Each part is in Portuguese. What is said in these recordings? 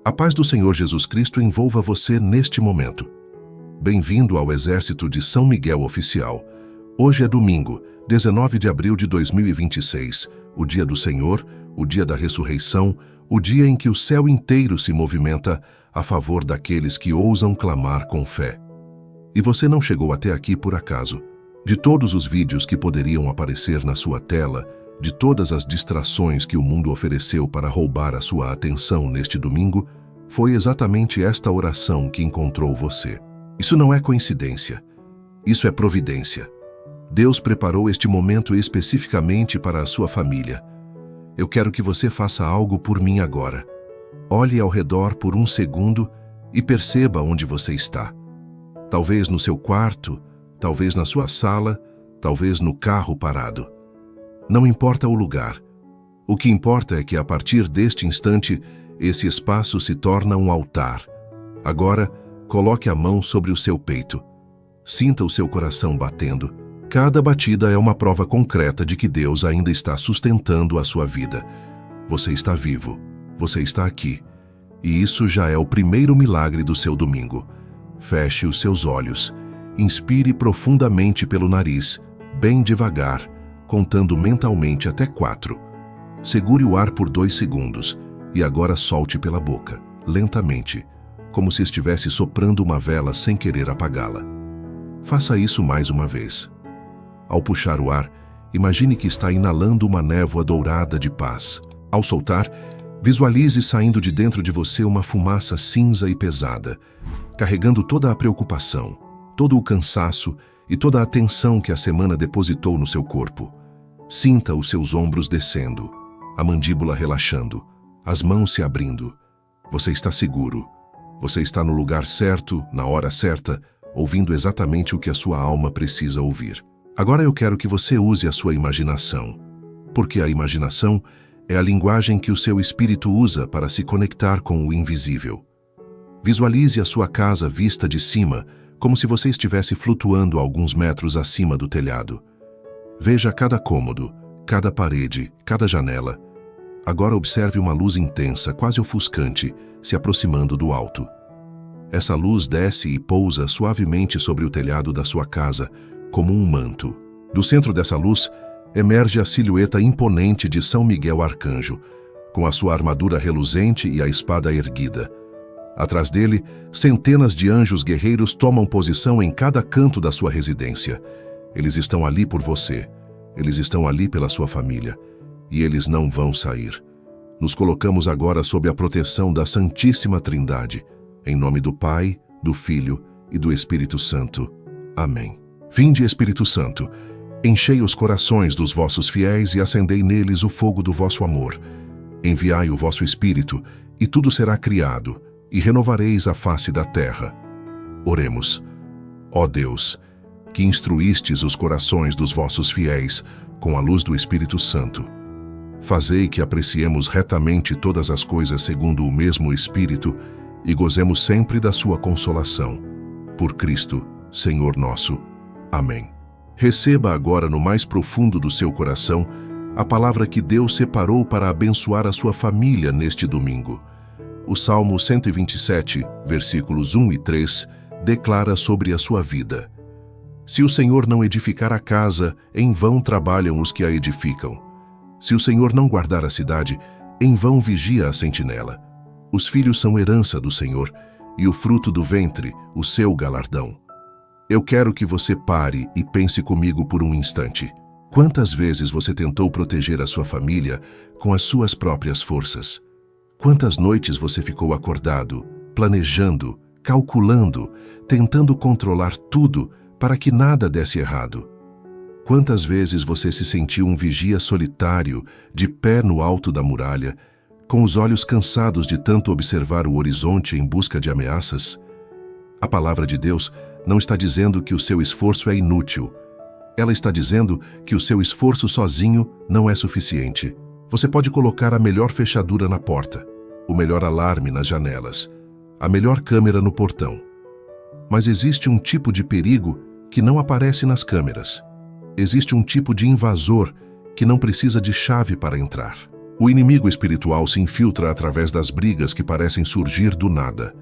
A paz do Senhor Jesus Cristo envolva você neste momento. Bem-vindo ao Exército de São Miguel Oficial. Hoje é domingo, 19 de abril de 2026, o dia do Senhor, o dia da ressurreição, o dia em que o céu inteiro se movimenta a favor daqueles que ousam clamar com fé. E você não chegou até aqui por acaso. De todos os vídeos que poderiam aparecer na sua tela, de todas as distrações que o mundo ofereceu para roubar a sua atenção neste domingo, foi exatamente esta oração que encontrou você. Isso não é coincidência. Isso é providência. Deus preparou este momento especificamente para a sua família. Eu quero que você faça algo por mim agora. Olhe ao redor por um segundo e perceba onde você está. Talvez no seu quarto, talvez na sua sala, talvez no carro parado. Não importa o lugar. O que importa é que a partir deste instante, esse espaço se torna um altar. Agora, coloque a mão sobre o seu peito. Sinta o seu coração batendo. Cada batida é uma prova concreta de que Deus ainda está sustentando a sua vida. Você está vivo. Você está aqui. E isso já é o primeiro milagre do seu domingo. Feche os seus olhos. Inspire profundamente pelo nariz, bem devagar, contando mentalmente até 4. Segure o ar por 2 segundos e agora solte pela boca, lentamente, como se estivesse soprando uma vela sem querer apagá-la. Faça isso mais uma vez. Ao puxar o ar, imagine que está inalando uma névoa dourada de paz. Ao soltar, visualize saindo de dentro de você uma fumaça cinza e pesada, carregando toda a preocupação, todo o cansaço e toda a tensão que a semana depositou no seu corpo. Sinta os seus ombros descendo, a mandíbula relaxando, as mãos se abrindo. Você está seguro. Você está no lugar certo, na hora certa, ouvindo exatamente o que a sua alma precisa ouvir. Agora eu quero que você use a sua imaginação, porque a imaginação é a linguagem que o seu espírito usa para se conectar com o invisível. Visualize a sua casa vista de cima, como se você estivesse flutuando alguns metros acima do telhado. Veja cada cômodo, cada parede, cada janela. Agora observe uma luz intensa, quase ofuscante, se aproximando do alto. Essa luz desce e pousa suavemente sobre o telhado da sua casa, como um manto. Do centro dessa luz, emerge a silhueta imponente de São Miguel Arcanjo, com a sua armadura reluzente e a espada erguida. Atrás dele, centenas de anjos guerreiros tomam posição em cada canto da sua residência. Eles estão ali por você. Eles estão ali pela sua família. E eles não vão sair. Nos colocamos agora sob a proteção da Santíssima Trindade. Em nome do Pai, do Filho e do Espírito Santo. Amém. Vinde, Espírito Santo, enchei os corações dos vossos fiéis e acendei neles o fogo do vosso amor. Enviai o vosso Espírito, e tudo será criado, e renovareis a face da terra. Oremos. Ó Deus, que instruístes os corações dos vossos fiéis com a luz do Espírito Santo, fazei que apreciemos retamente todas as coisas segundo o mesmo Espírito e gozemos sempre da sua consolação. Por Cristo, Senhor nosso. Amém. Receba agora no mais profundo do seu coração a palavra que Deus separou para abençoar a sua família neste domingo. O Salmo 127, versículos 1 e 3, declara sobre a sua vida. Se o Senhor não edificar a casa, em vão trabalham os que a edificam. Se o Senhor não guardar a cidade, em vão vigia a sentinela. Os filhos são herança do Senhor, e o fruto do ventre, o seu galardão. Eu quero que você pare e pense comigo por um instante. Quantas vezes você tentou proteger a sua família com as suas próprias forças? Quantas noites você ficou acordado, planejando, calculando, tentando controlar tudo para que nada desse errado? Quantas vezes você se sentiu um vigia solitário, de pé no alto da muralha, com os olhos cansados de tanto observar o horizonte em busca de ameaças? A palavra de Deus não está dizendo que o seu esforço é inútil. Ela está dizendo que o seu esforço sozinho não é suficiente. Você pode colocar a melhor fechadura na porta, o melhor alarme nas janelas, a melhor câmera no portão. Mas existe um tipo de perigo que não aparece nas câmeras. Existe um tipo de invasor que não precisa de chave para entrar. O inimigo espiritual se infiltra através das brigas que parecem surgir do nada,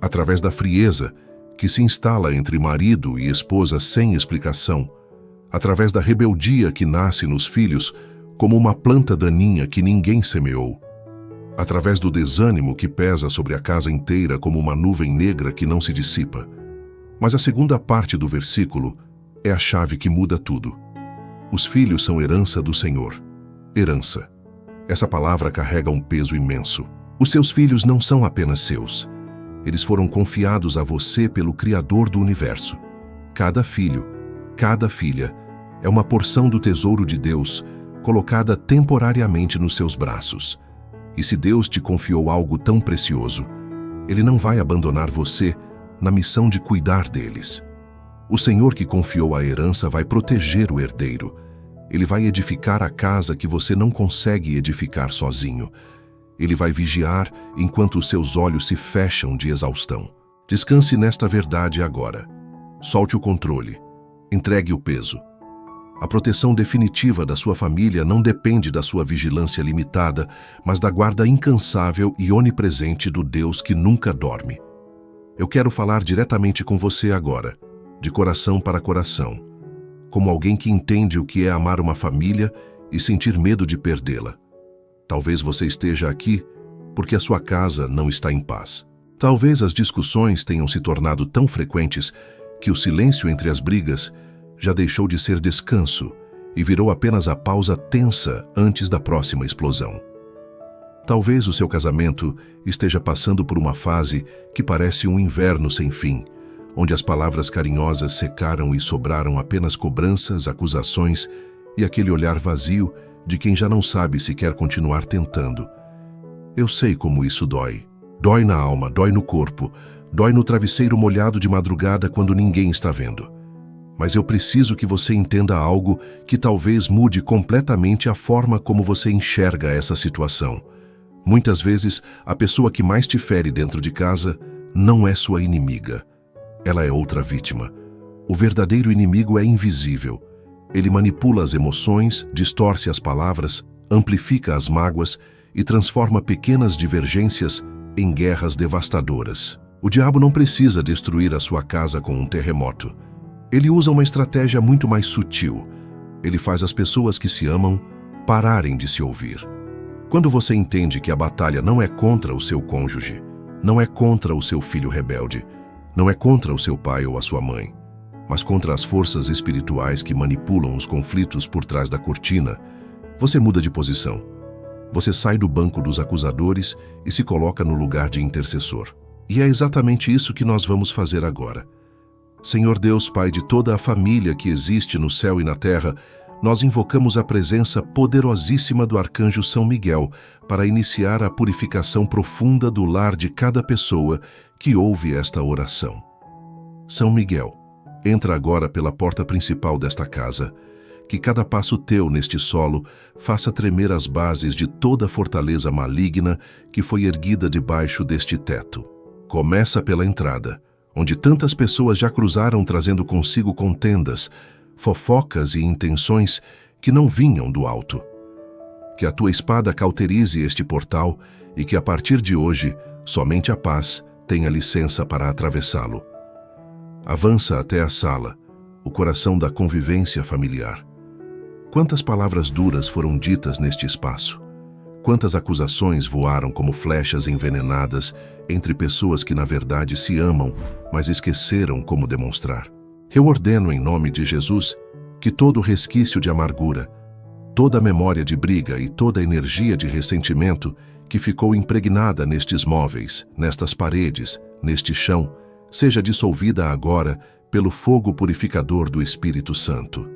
através da frieza que se instala entre marido e esposa sem explicação, através da rebeldia que nasce nos filhos como uma planta daninha que ninguém semeou, através do desânimo que pesa sobre a casa inteira como uma nuvem negra que não se dissipa. Mas a segunda parte do versículo é a chave que muda tudo. Os filhos são herança do Senhor. Herança. Essa palavra carrega um peso imenso. Os seus filhos não são apenas seus. Eles foram confiados a você pelo Criador do universo. Cada filho, cada filha, é uma porção do tesouro de Deus colocada temporariamente nos seus braços. E se Deus te confiou algo tão precioso, Ele não vai abandonar você na missão de cuidar deles. O Senhor que confiou a herança vai proteger o herdeiro. Ele vai edificar a casa que você não consegue edificar sozinho. Ele vai vigiar enquanto os seus olhos se fecham de exaustão. Descanse nesta verdade agora. Solte o controle. Entregue o peso. A proteção definitiva da sua família não depende da sua vigilância limitada, mas da guarda incansável e onipresente do Deus que nunca dorme. Eu quero falar diretamente com você agora, de coração para coração, como alguém que entende o que é amar uma família e sentir medo de perdê-la. Talvez você esteja aqui porque a sua casa não está em paz. Talvez as discussões tenham se tornado tão frequentes que o silêncio entre as brigas já deixou de ser descanso e virou apenas a pausa tensa antes da próxima explosão. Talvez o seu casamento esteja passando por uma fase que parece um inverno sem fim, onde as palavras carinhosas secaram e sobraram apenas cobranças, acusações e aquele olhar vazio de quem já não sabe se quer continuar tentando. Eu sei como isso dói. Dói na alma, dói no corpo, dói no travesseiro molhado de madrugada quando ninguém está vendo. Mas eu preciso que você entenda algo que talvez mude completamente a forma como você enxerga essa situação. Muitas vezes, a pessoa que mais te fere dentro de casa não é sua inimiga. Ela é outra vítima. O verdadeiro inimigo é invisível. Ele manipula as emoções, distorce as palavras, amplifica as mágoas e transforma pequenas divergências em guerras devastadoras. O diabo não precisa destruir a sua casa com um terremoto. Ele usa uma estratégia muito mais sutil. Ele faz as pessoas que se amam pararem de se ouvir. Quando você entende que a batalha não é contra o seu cônjuge, não é contra o seu filho rebelde, não é contra o seu pai ou a sua mãe, mas contra as forças espirituais que manipulam os conflitos por trás da cortina, você muda de posição. Você sai do banco dos acusadores e se coloca no lugar de intercessor. E é exatamente isso que nós vamos fazer agora. Senhor Deus, Pai de toda a família que existe no céu e na terra, nós invocamos a presença poderosíssima do arcanjo São Miguel para iniciar a purificação profunda do lar de cada pessoa que ouve esta oração. São Miguel, entra agora pela porta principal desta casa. Que cada passo teu neste solo faça tremer as bases de toda a fortaleza maligna que foi erguida debaixo deste teto. Começa pela entrada, onde tantas pessoas já cruzaram trazendo consigo contendas, fofocas e intenções que não vinham do alto. Que a tua espada cauterize este portal e que a partir de hoje somente a paz tenha licença para atravessá-lo. Avança até a sala, o coração da convivência familiar. Quantas palavras duras foram ditas neste espaço? Quantas acusações voaram como flechas envenenadas entre pessoas que na verdade se amam, mas esqueceram como demonstrar? Eu ordeno em nome de Jesus que todo resquício de amargura, toda memória de briga e toda energia de ressentimento que ficou impregnada nestes móveis, nestas paredes, neste chão, seja dissolvida agora pelo fogo purificador do Espírito Santo.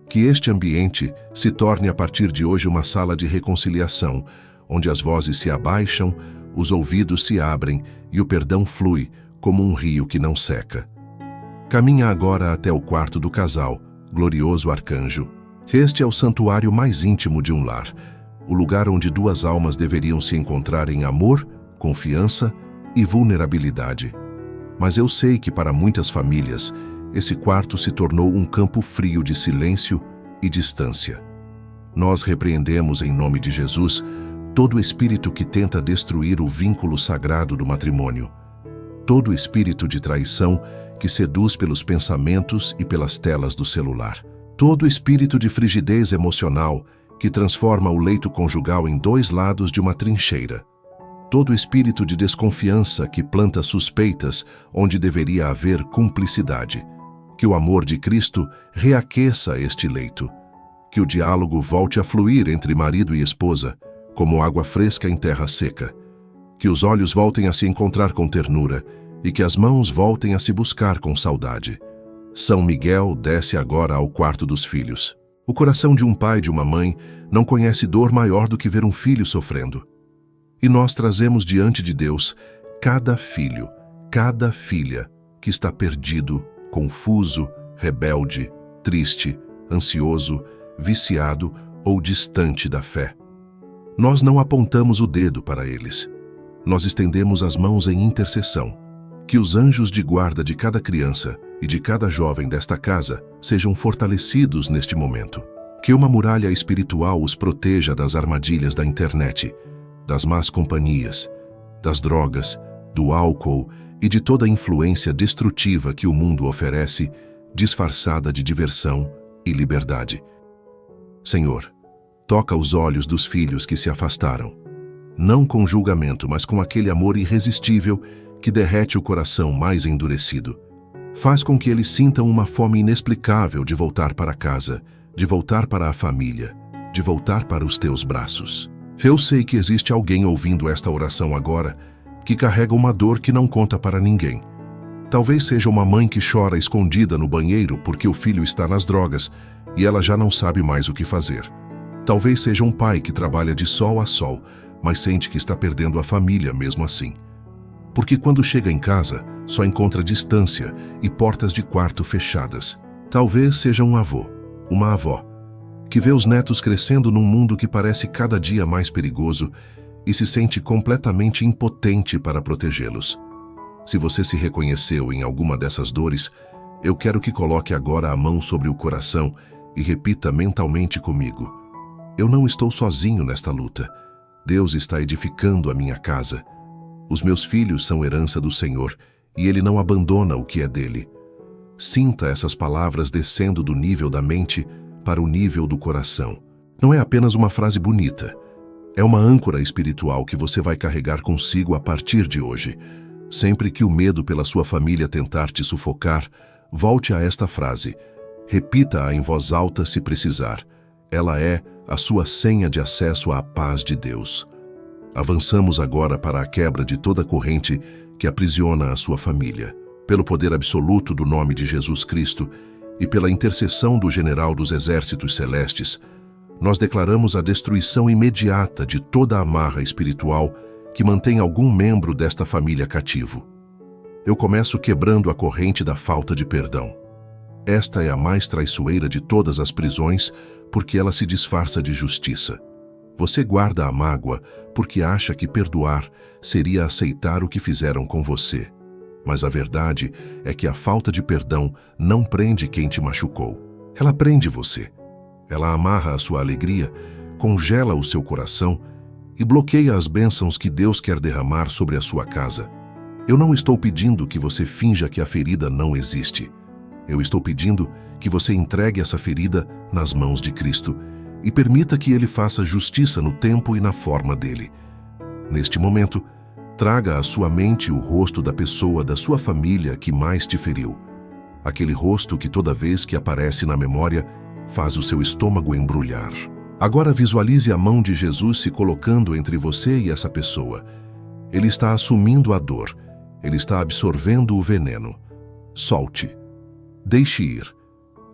Que este ambiente se torne a partir de hoje uma sala de reconciliação, onde as vozes se abaixam, os ouvidos se abrem e o perdão flui como um rio que não seca. Caminha agora até o quarto do casal, glorioso arcanjo. Este é o santuário mais íntimo de um lar, o lugar onde duas almas deveriam se encontrar em amor, confiança e vulnerabilidade. Mas eu sei que para muitas famílias, esse quarto se tornou um campo frio de silêncio e distância. Nós repreendemos em nome de Jesus todo espírito que tenta destruir o vínculo sagrado do matrimônio, todo espírito de traição que seduz pelos pensamentos e pelas telas do celular, todo espírito de frigidez emocional que transforma o leito conjugal em dois lados de uma trincheira, todo espírito de desconfiança que planta suspeitas onde deveria haver cumplicidade. Que o amor de Cristo reaqueça este leito, que o diálogo volte a fluir entre marido e esposa, como água fresca em terra seca, que os olhos voltem a se encontrar com ternura e que as mãos voltem a se buscar com saudade. São Miguel desce agora ao quarto dos filhos. O coração de um pai e de uma mãe não conhece dor maior do que ver um filho sofrendo. E nós trazemos diante de Deus cada filho, cada filha que está perdido, confuso, rebelde, triste, ansioso, viciado ou distante da fé. Nós não apontamos o dedo para eles. Nós estendemos as mãos em intercessão. Que os anjos de guarda de cada criança e de cada jovem desta casa sejam fortalecidos neste momento. Que uma muralha espiritual os proteja das armadilhas da internet, das más companhias, das drogas, do álcool e de toda a influência destrutiva que o mundo oferece, disfarçada de diversão e liberdade. Senhor, toca os olhos dos filhos que se afastaram, não com julgamento, mas com aquele amor irresistível que derrete o coração mais endurecido. Faz com que eles sintam uma fome inexplicável de voltar para casa, de voltar para a família, de voltar para os teus braços. Eu sei que existe alguém ouvindo esta oração agora que carrega uma dor que não conta para ninguém. Talvez seja uma mãe que chora escondida no banheiro porque o filho está nas drogas e ela já não sabe mais o que fazer. Talvez seja um pai que trabalha de sol a sol, mas sente que está perdendo a família mesmo assim. Porque quando chega em casa, só encontra distância e portas de quarto fechadas. Talvez seja um avô, uma avó, que vê os netos crescendo num mundo que parece cada dia mais perigoso e se sente completamente impotente para protegê-los. Se você se reconheceu em alguma dessas dores, eu quero que coloque agora a mão sobre o coração e repita mentalmente comigo: eu não estou sozinho nesta luta. Deus está edificando a minha casa. Os meus filhos são herança do Senhor e Ele não abandona o que é dele. Sinta essas palavras descendo do nível da mente para o nível do coração. Não é apenas uma frase bonita. É uma âncora espiritual que você vai carregar consigo a partir de hoje. Sempre que o medo pela sua família tentar te sufocar, volte a esta frase. Repita-a em voz alta se precisar. Ela é a sua senha de acesso à paz de Deus. Avançamos agora para a quebra de toda corrente que aprisiona a sua família. Pelo poder absoluto do nome de Jesus Cristo e pela intercessão do general dos exércitos celestes, nós declaramos a destruição imediata de toda a amarra espiritual que mantém algum membro desta família cativo. Eu começo quebrando a corrente da falta de perdão. Esta é a mais traiçoeira de todas as prisões, porque ela se disfarça de justiça. Você guarda a mágoa porque acha que perdoar seria aceitar o que fizeram com você. Mas a verdade é que a falta de perdão não prende quem te machucou. Ela prende você. Ela amarra a sua alegria, congela o seu coração e bloqueia as bênçãos que Deus quer derramar sobre a sua casa. Eu não estou pedindo que você finja que a ferida não existe. Eu estou pedindo que você entregue essa ferida nas mãos de Cristo e permita que Ele faça justiça no tempo e na forma dele. Neste momento, traga à sua mente o rosto da pessoa da sua família que mais te feriu. Aquele rosto que toda vez que aparece na memória, faz o seu estômago embrulhar. Agora visualize a mão de Jesus se colocando entre você e essa pessoa. Ele está assumindo a dor. Ele está absorvendo o veneno. Solte. Deixe ir.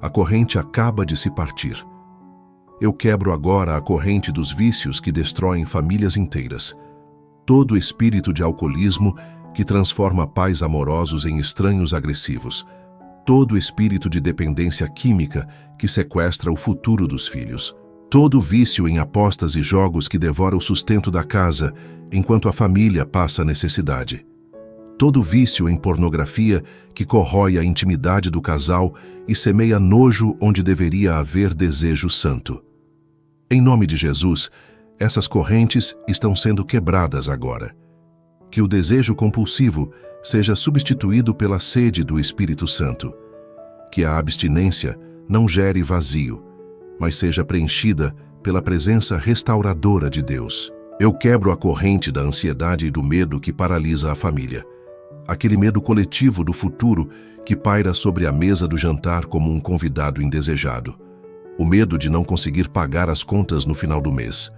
A corrente acaba de se partir. Eu quebro agora a corrente dos vícios que destroem famílias inteiras. Todo espírito de alcoolismo que transforma pais amorosos em estranhos agressivos. Todo espírito de dependência química que sequestra o futuro dos filhos. Todo vício em apostas e jogos que devora o sustento da casa enquanto a família passa necessidade. Todo vício em pornografia que corrói a intimidade do casal e semeia nojo onde deveria haver desejo santo. Em nome de Jesus, essas correntes estão sendo quebradas agora. Que o desejo compulsivo seja substituído pela sede do Espírito Santo. Que a abstinência não gere vazio, mas seja preenchida pela presença restauradora de Deus. Eu quebro a corrente da ansiedade e do medo que paralisa a família. Aquele medo coletivo do futuro que paira sobre a mesa do jantar como um convidado indesejado. O medo de não conseguir pagar as contas no final do mês.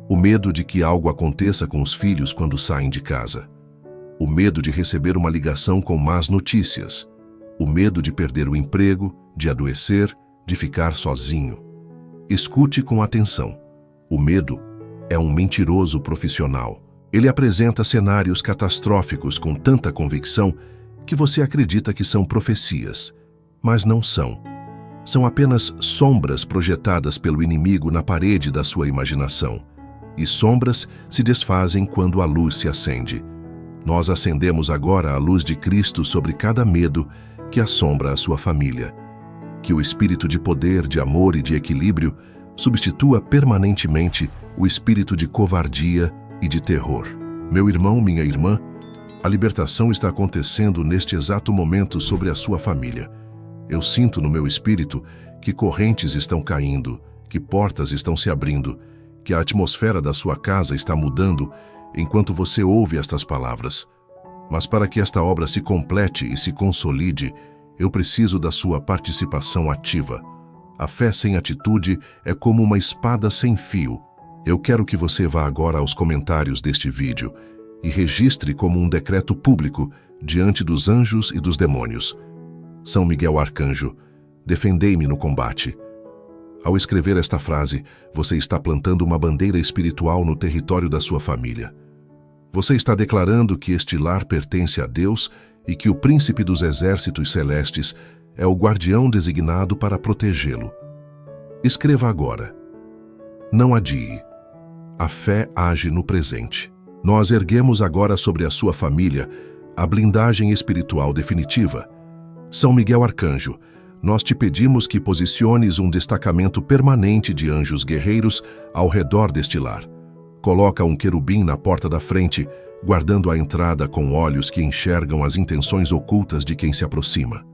O medo de que algo aconteça com os filhos quando saem de casa. O medo de receber uma ligação com más notícias. O medo de perder o emprego, de adoecer, de ficar sozinho. Escute com atenção. O medo é um mentiroso profissional. Ele apresenta cenários catastróficos com tanta convicção que você acredita que são profecias, mas não são. São apenas sombras projetadas pelo inimigo na parede da sua imaginação. E sombras se desfazem quando a luz se acende. Nós acendemos agora a luz de Cristo sobre cada medo que assombra a sua família. Que o espírito de poder, de amor e de equilíbrio substitua permanentemente o espírito de covardia e de terror. Meu irmão, minha irmã, a libertação está acontecendo neste exato momento sobre a sua família. Eu sinto no meu espírito que correntes estão caindo, que portas estão se abrindo, que a atmosfera da sua casa está mudando enquanto você ouve estas palavras. Mas para que esta obra se complete e se consolide, eu preciso da sua participação ativa. A fé sem atitude é como uma espada sem fio. Eu quero que você vá agora aos comentários deste vídeo e registre como um decreto público diante dos anjos e dos demônios. São Miguel Arcanjo, defendei-me no combate. Ao escrever esta frase, você está plantando uma bandeira espiritual no território da sua família. Você está declarando que este lar pertence a Deus e que o príncipe dos exércitos celestes é o guardião designado para protegê-lo. Escreva agora. Não adie. A fé age no presente. Nós erguemos agora sobre a sua família a blindagem espiritual definitiva. São Miguel Arcanjo, nós te pedimos que posiciones um destacamento permanente de anjos guerreiros ao redor deste lar. Coloca um querubim na porta da frente, guardando a entrada com olhos que enxergam as intenções ocultas de quem se aproxima.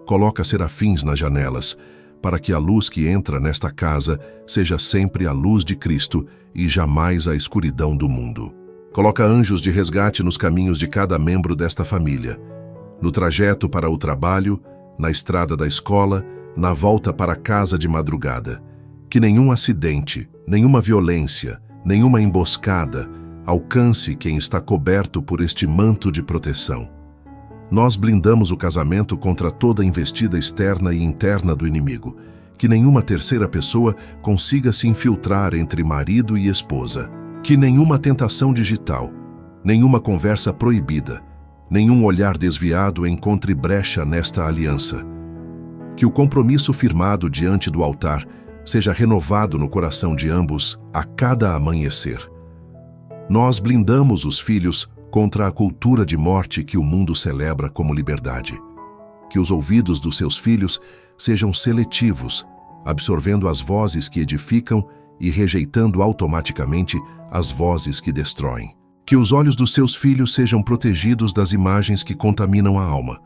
Coloca serafins nas janelas, para que a luz que entra nesta casa seja sempre a luz de Cristo e jamais a escuridão do mundo. Coloca anjos de resgate nos caminhos de cada membro desta família, no trajeto para o trabalho, na estrada da escola, na volta para casa de madrugada. Que nenhum acidente, nenhuma violência, nenhuma emboscada alcance quem está coberto por este manto de proteção. Nós blindamos o casamento contra toda investida externa e interna do inimigo. Que nenhuma terceira pessoa consiga se infiltrar entre marido e esposa. Que nenhuma tentação digital, nenhuma conversa proibida, nenhum olhar desviado encontre brecha nesta aliança. Que o compromisso firmado diante do altar seja renovado no coração de ambos a cada amanhecer. Nós blindamos os filhos contra a cultura de morte que o mundo celebra como liberdade. Que os ouvidos dos seus filhos sejam seletivos, absorvendo as vozes que edificam e rejeitando automaticamente as vozes que destroem. Que os olhos dos seus filhos sejam protegidos das imagens que contaminam a alma.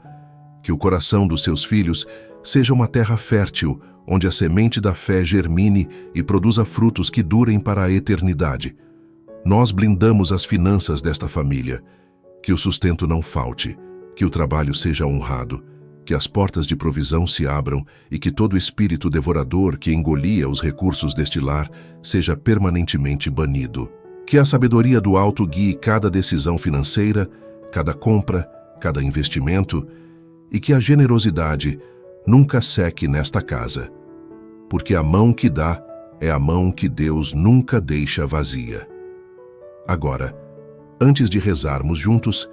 Que o coração dos seus filhos seja uma terra fértil, onde a semente da fé germine e produza frutos que durem para a eternidade. Nós blindamos as finanças desta família. Que o sustento não falte, que o trabalho seja honrado, que as portas de provisão se abram e que todo espírito devorador que engolia os recursos deste lar seja permanentemente banido. Que a sabedoria do alto guie cada decisão financeira, cada compra, cada investimento e que a generosidade nunca seque nesta casa, porque a mão que dá é a mão que Deus nunca deixa vazia. Agora, antes de rezarmos juntos,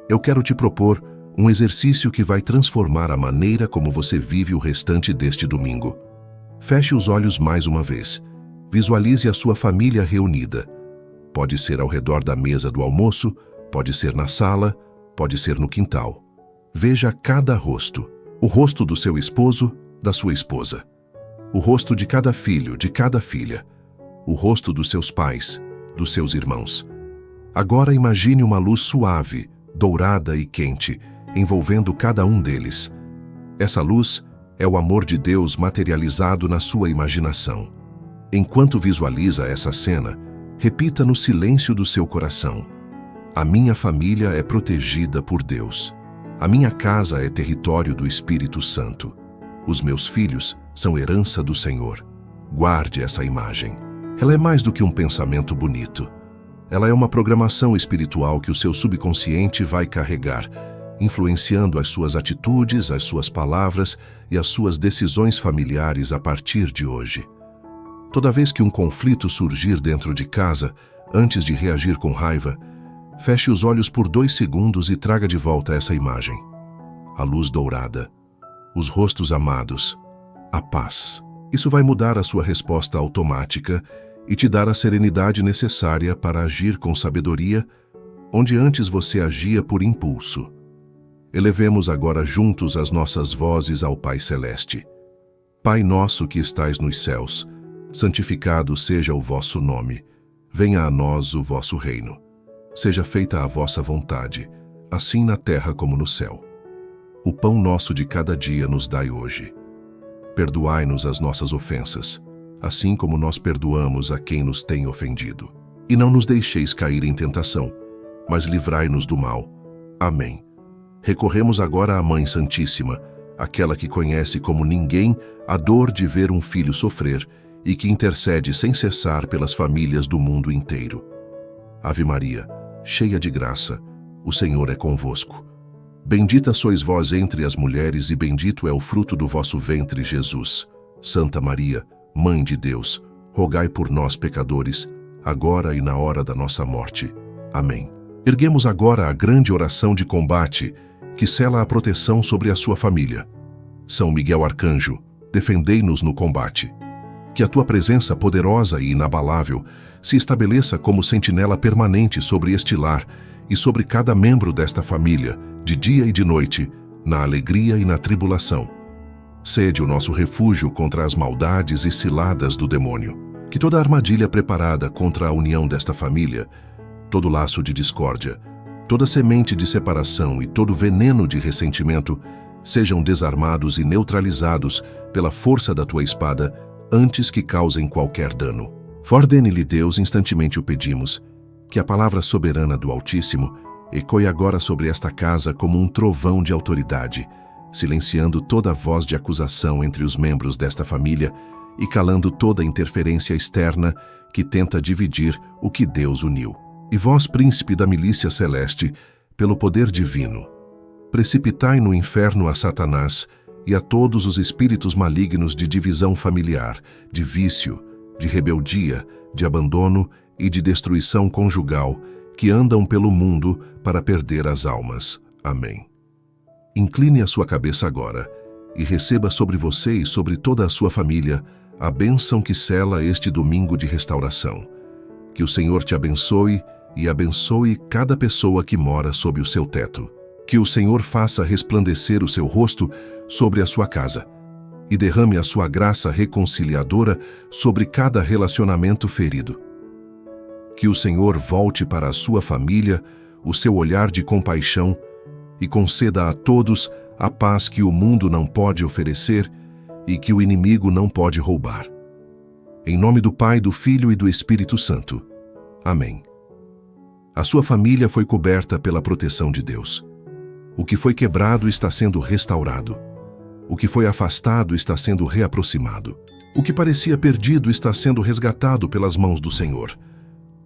eu quero te propor um exercício que vai transformar a maneira como você vive o restante deste domingo. Feche os olhos mais uma vez. Visualize a sua família reunida. Pode ser ao redor da mesa do almoço, pode ser na sala, pode ser no quintal. Veja cada rosto. O rosto do seu esposo, da sua esposa. O rosto de cada filho, de cada filha. o rosto dos seus pais, dos seus irmãos. Agora imagine uma luz suave, dourada e quente, envolvendo cada um deles. Essa luz é o amor de Deus materializado na sua imaginação. Enquanto visualiza essa cena, repita no silêncio do seu coração: a minha família é protegida por Deus. A minha casa é território do Espírito Santo. Os meus filhos são herança do Senhor. Guarde essa imagem. Ela é mais do que um pensamento bonito. Ela é uma programação espiritual que o seu subconsciente vai carregar, influenciando as suas atitudes, as suas palavras e as suas decisões familiares a partir de hoje. Toda vez que um conflito surgir dentro de casa, antes de reagir com raiva, feche os olhos por 2 segundos e traga de volta essa imagem. A luz dourada, os rostos amados, a paz. Isso vai mudar a sua resposta automática e te dar a serenidade necessária para agir com sabedoria, onde antes você agia por impulso. Elevemos agora juntos as nossas vozes ao Pai Celeste. Pai nosso que estais nos céus, santificado seja o vosso nome. Venha a nós o vosso reino. Seja feita a vossa vontade, assim na terra como no céu. O pão nosso de cada dia nos dai hoje. Perdoai-nos as nossas ofensas, assim como nós perdoamos a quem nos tem ofendido. E não nos deixeis cair em tentação, mas livrai-nos do mal. Amém. Recorremos agora à Mãe Santíssima, aquela que conhece como ninguém a dor de ver um filho sofrer e que intercede sem cessar pelas famílias do mundo inteiro. Ave Maria, cheia de graça, o Senhor é convosco. Bendita sois vós entre as mulheres e bendito é o fruto do vosso ventre, Jesus. Santa Maria, Mãe de Deus, rogai por nós, pecadores, agora e na hora da nossa morte. Amém. Erguemos agora a grande oração de combate que sela a proteção sobre a sua família. São Miguel Arcanjo, defendei-nos no combate. Que a tua presença poderosa e inabalável se estabeleça como sentinela permanente sobre este lar e sobre cada membro desta família, de dia e de noite, na alegria e na tribulação. Sede o nosso refúgio contra as maldades e ciladas do demônio. Que toda armadilha preparada contra a união desta família, todo laço de discórdia, toda semente de separação e todo veneno de ressentimento sejam desarmados e neutralizados pela força da tua espada antes que causem qualquer dano. Ordene-lhe Deus, instantemente o pedimos, que a palavra soberana do Altíssimo ecoe agora sobre esta casa como um trovão de autoridade, silenciando toda voz de acusação entre os membros desta família e calando toda interferência externa que tenta dividir o que Deus uniu. E vós, príncipe da milícia celeste, pelo poder divino, precipitai no inferno a Satanás e a todos os espíritos malignos de divisão familiar, de vício, de rebeldia, de abandono e de destruição conjugal, que andam pelo mundo para perder as almas. Amém. Incline a sua cabeça agora e receba sobre você e sobre toda a sua família a bênção que sela este domingo de restauração. Que o Senhor te abençoe e abençoe cada pessoa que mora sob o seu teto. Que o Senhor faça resplandecer o seu rosto sobre a sua casa e derrame a sua graça reconciliadora sobre cada relacionamento ferido. Que o Senhor volte para a sua família o seu olhar de compaixão e conceda a todos a paz que o mundo não pode oferecer e que o inimigo não pode roubar. Em nome do Pai, do Filho e do Espírito Santo. Amém. A sua família foi coberta pela proteção de Deus. O que foi quebrado está sendo restaurado. O que foi afastado está sendo reaproximado. O que parecia perdido está sendo resgatado pelas mãos do Senhor.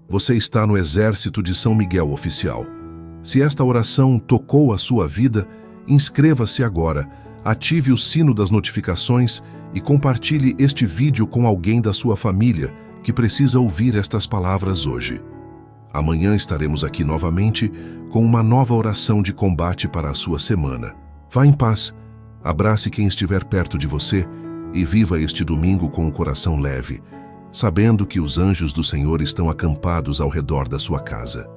Você está no exército de São Miguel oficial. Se esta oração tocou a sua vida, inscreva-se agora, ative o sino das notificações e compartilhe este vídeo com alguém da sua família que precisa ouvir estas palavras hoje. Amanhã estaremos aqui novamente com uma nova oração de combate para a sua semana. Vá em paz, abrace quem estiver perto de você e viva este domingo com o coração leve, sabendo que os anjos do Senhor estão acampados ao redor da sua casa.